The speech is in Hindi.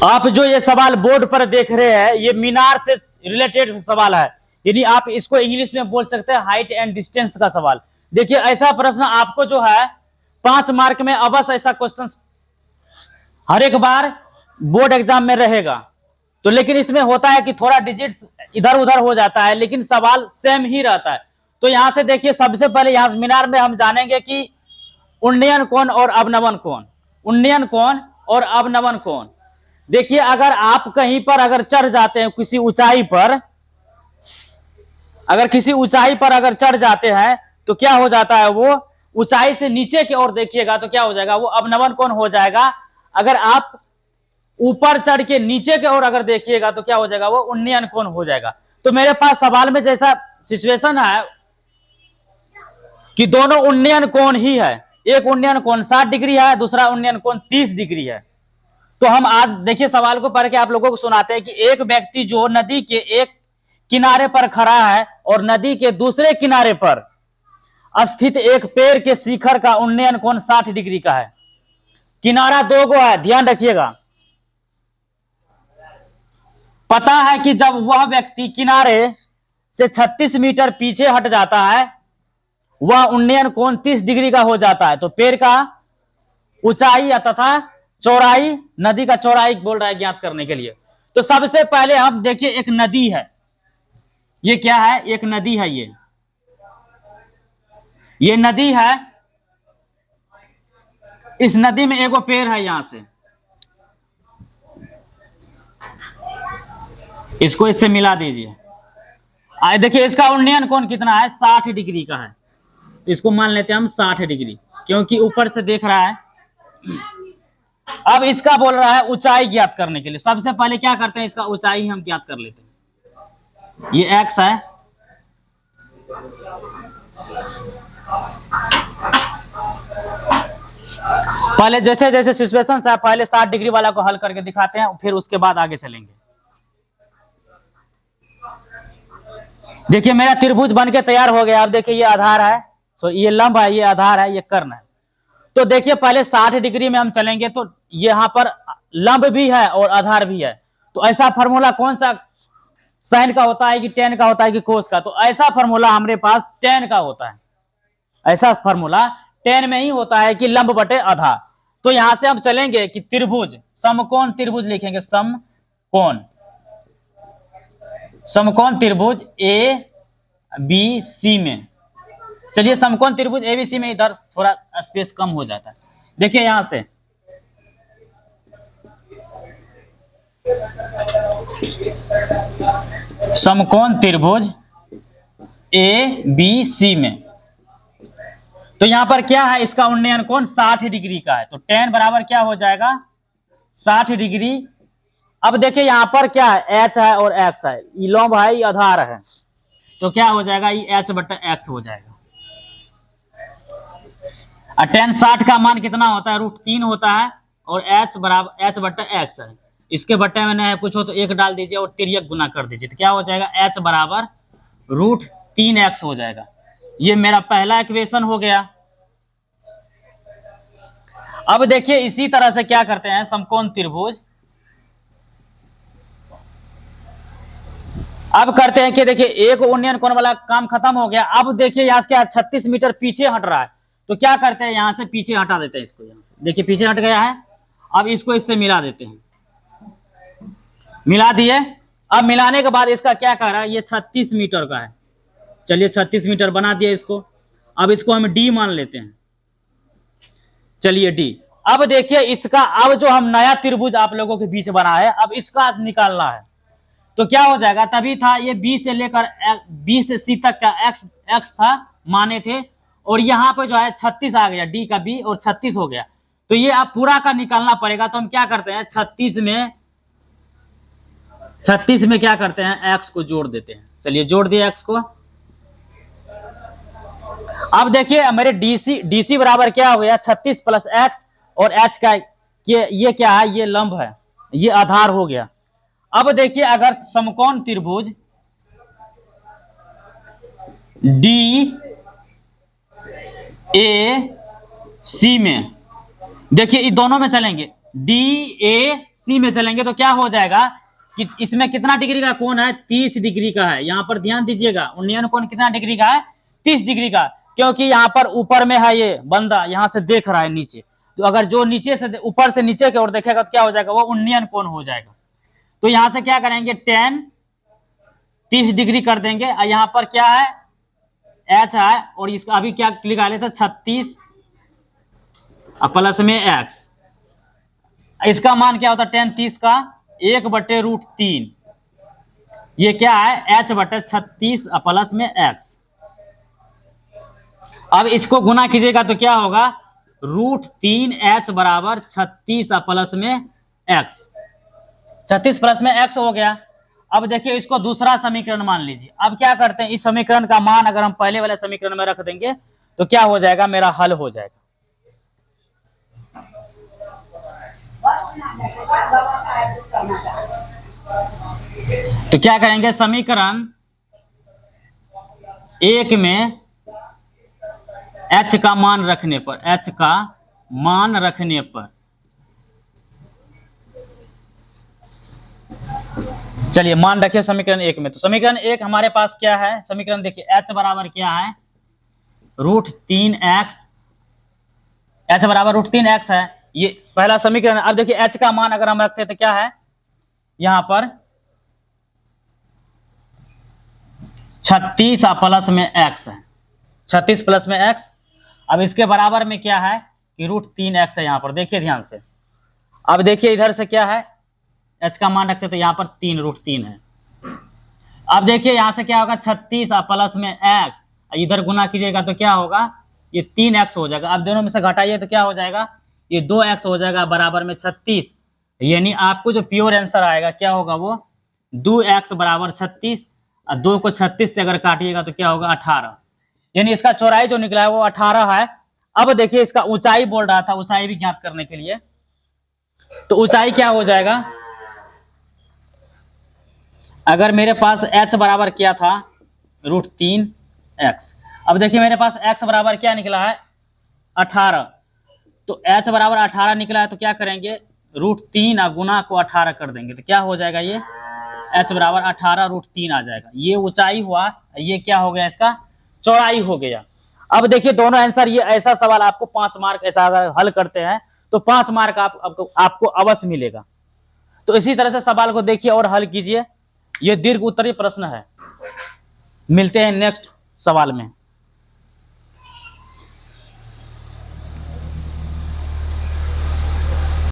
आप जो ये सवाल बोर्ड पर देख रहे हैं ये मीनार से रिलेटेड सवाल है, यानी आप इसको इंग्लिश में बोल सकते हैं हाइट एंड डिस्टेंस का सवाल। देखिए ऐसा प्रश्न आपको जो है 5 मार्क में अवश्य ऐसा क्वेश्चन हर एक बार बोर्ड एग्जाम में रहेगा। तो लेकिन इसमें होता है कि थोड़ा डिजिट्स इधर उधर हो जाता है लेकिन सवाल सेम ही रहता है। तो यहां से देखिए सबसे पहले यहां मीनार में हम जानेंगे कि उन्नयन कोण और अवनमन कोण, उन्नयन कोण और अवनमन कोण। देखिए अगर आप कहीं पर अगर चढ़ जाते हैं किसी ऊंचाई पर, अगर किसी ऊंचाई पर अगर चढ़ जाते हैं तो क्या हो जाता है, वो ऊंचाई से नीचे की ओर देखिएगा तो क्या हो जाएगा, वो अवनमन कोण हो जाएगा। अगर आप ऊपर चढ़ के नीचे की ओर अगर देखिएगा तो क्या हो जाएगा, वो उन्नयन कोण हो जाएगा। तो मेरे पास सवाल में जैसा सिचुएशन है कि दोनों उन्नयन कोण ही है, एक उन्नयन कोण 60 डिग्री है, दूसरा उन्नयन कोण 30 डिग्री है। तो हम आज देखिए सवाल को पढ़ के आप लोगों को सुनाते हैं कि एक व्यक्ति जो नदी के एक किनारे पर खड़ा है और नदी के दूसरे किनारे पर स्थित एक पेड़ के शिखर का उन्नयन कोण 60 डिग्री का है। किनारा 2 गो है, ध्यान रखिएगा। पता है कि जब वह व्यक्ति किनारे से 36 मीटर पीछे हट जाता है वह उन्नयन कोण 30 डिग्री का हो जाता है। तो पेड़ का ऊंचाई तथा चौड़ाई, नदी का चौड़ाई बोल रहा है ज्ञात करने के लिए। तो सबसे पहले हम देखिए एक नदी है, ये क्या है, एक नदी है, ये नदी है। इस नदी में एगो पेड़ है, यहां से इसको इससे मिला दीजिए। देखिए इसका उन्नयन कोण कितना है, 60 डिग्री का है। तो इसको मान लेते हैं हम 60 डिग्री, क्योंकि ऊपर से देख रहा है। अब इसका बोल रहा है ऊंचाई ज्ञात करने के लिए। सबसे पहले क्या करते हैं, इसका ऊंचाई हम ज्ञात कर लेते हैं। ये x है, पहले जैसे जैसे सिचुएशन है पहले 60 डिग्री वाला को हल करके दिखाते हैं, फिर उसके बाद आगे चलेंगे। देखिए मेरा त्रिभुज बन के तैयार हो गया। अब देखिए ये आधार है, तो ये लंब है, ये आधार है, ये कर्ण है। तो देखिए पहले 60 डिग्री में हम चलेंगे तो यहां पर लंब भी है और आधार भी है। तो ऐसा फार्मूला कौन सा, साइन का होता है कि टेन का होता है कि कोस का? तो ऐसा फार्मूला हमारे पास टेन का होता है। ऐसा फार्मूला टेन में ही होता है कि लंब बटे आधार। तो यहां से हम चलेंगे कि त्रिभुज, समकोण त्रिभुज लिखेंगे, समकोण, समकोण त्रिभुज ए बी सी में। चलिए समकोण त्रिभुज एबीसी में इधर थोड़ा स्पेस कम हो जाता है। देखिए यहां से समकोण त्रिभुज ए बी सी में, तो यहां पर क्या है, इसका उन्नयन कोण 60 डिग्री का है। तो टेन बराबर क्या हो जाएगा, 60 डिग्री। अब देखिए यहां पर क्या है, एच है और एक्स है, ये लंब है, ये आधार है। तो क्या हो जाएगा, ये एच बटा एक्स हो जाएगा। टेन 60 का मान कितना होता है, √3 होता है, और एच बराबर एच बटा एक्स है। इसके बट्टे में नहीं कुछ हो तो 1 डाल दीजिए और तिर्यक गुना कर दीजिए, तो क्या हो जाएगा, एच बराबर √3x हो जाएगा। ये मेरा पहला इक्वेशन हो गया। अब देखिए इसी तरह से क्या करते हैं, समकोण त्रिभुज अब करते हैं कि देखिए एक उन्नयन कोण वाला काम खत्म हो गया। अब देखिए यहां से क्या 36 मीटर पीछे हट रहा है, तो क्या करते हैं, यहां से पीछे हटा देते हैं इसको। यहां से देखिए पीछे हट गया है, अब इसको इससे मिला देते हैं, मिला दिए। अब मिलाने के बाद इसका क्या कह रहा है, ये 36 मीटर का है। चलिए 36 मीटर बना दिया इसको। अब इसको हम डी मान लेते हैं, चलिए डी। अब देखिए इसका, अब जो हम नया त्रिभुज आप लोगों के बीच बना है, अब इसका निकालना है। तो क्या हो जाएगा, तभी था ये बी से लेकर बी से सी तक का एक्स था माने थे, और यहाँ पे जो है 36 आ गया, डी का बी और 36 हो गया। तो ये अब पूरा का निकालना पड़ेगा। तो हम क्या करते हैं, 36 में क्या करते हैं, एक्स को जोड़ देते हैं। चलिए जोड़ दिया एक्स को। अब देखिए मेरे डीसी बराबर क्या हो गया, 36 प्लस एक्स, और एच का ये क्या है, ये लंब है, ये आधार हो गया। अब देखिए अगर समकोण त्रिभुज डी ए सी में, देखिए इस दोनों में चलेंगे, डी ए सी में चलेंगे तो क्या हो जाएगा कि इसमें कितना डिग्री का कोण है, 30 डिग्री का है। यहां पर ध्यान दीजिएगा, उन्नयन कोण कितना डिग्री का है, 30 डिग्री का, क्योंकि यहाँ पर ऊपर में है ये बंदा, यहां से देख रहा है नीचे, तो अगर जो नीचे से ऊपर से नीचे की ओर देखेगा तो क्या हो जाएगा, वो उन्नयन कोण हो जाएगा। तो यहां से क्या करेंगे, tan 30 डिग्री कर देंगे, और यहां पर क्या है, एच है, और इसका अभी क्या लिखा लेते 36 प्लस में एक्स, इसका मान क्या होता है, tan 30 का 1/√3, ये क्या है, h/36 प्लस में एक्स। अब इसको गुना कीजिएगा तो क्या होगा, √3h बराबर 36 प्लस में एक्स, 36 प्लस में एक्स हो गया। अब देखिए इसको दूसरा समीकरण मान लीजिए। अब क्या करते हैं, इस समीकरण का मान अगर हम पहले वाले समीकरण में रख देंगे तो क्या हो जाएगा, मेरा हल हो जाएगा। तो क्या करेंगे, समीकरण 1 में h का मान रखने पर, h का मान रखने पर, चलिए मान रखिए समीकरण 1 में। तो समीकरण 1 हमारे पास क्या है, समीकरण देखिए h बराबर क्या है, √3x, h बराबर √3x है, ये पहला समीकरण। अब देखिए h का मान अगर हम रखते हैं तो क्या है, यहां पर 36 प्लस में x है, 36 प्लस में x। अब इसके बराबर में क्या है कि √3x है, यहां पर देखिए ध्यान से। अब देखिए इधर से क्या है, h का मान रखते तो यहां पर 3√3 है। अब देखिए यहां से क्या होगा, 36 प्लस में x, इधर गुना कीजिएगा तो क्या होगा, ये 3x हो जाएगा। अब दोनों में से घटाइए तो क्या हो जाएगा, ये 2x हो जाएगा बराबर में 36, यानी आपको जो प्योर आंसर आएगा क्या होगा, वो 2x बराबर 36, और 2 को 36 से अगर काटिएगा तो क्या होगा 18, यानी इसका चौड़ाई जो निकला है वो 18 है। अब देखिए इसका ऊंचाई बोल रहा था, ऊंचाई भी ज्ञात करने के लिए, तो ऊंचाई क्या हो जाएगा, अगर मेरे पास h बराबर क्या था, √3x, अब देखिए मेरे पास x बराबर क्या निकला है 18, तो h बराबर 18 निकला है, तो क्या करेंगे, √3 गुना को 18 कर देंगे तो क्या हो जाएगा, ये h बराबर 18 √3 आ जाएगा। ये ऊंचाई हुआ, ये क्या हो गया, इसका चौड़ाई हो गया। अब देखिए दोनों आंसर, ये ऐसा सवाल आपको 5 मार्क, ऐसा अगर हल करते हैं तो 5 मार्क आपको अवश्य मिलेगा। तो इसी तरह से सवाल को देखिए और हल कीजिए, ये दीर्घ उत्तरीय प्रश्न है। मिलते हैं नेक्स्ट सवाल में।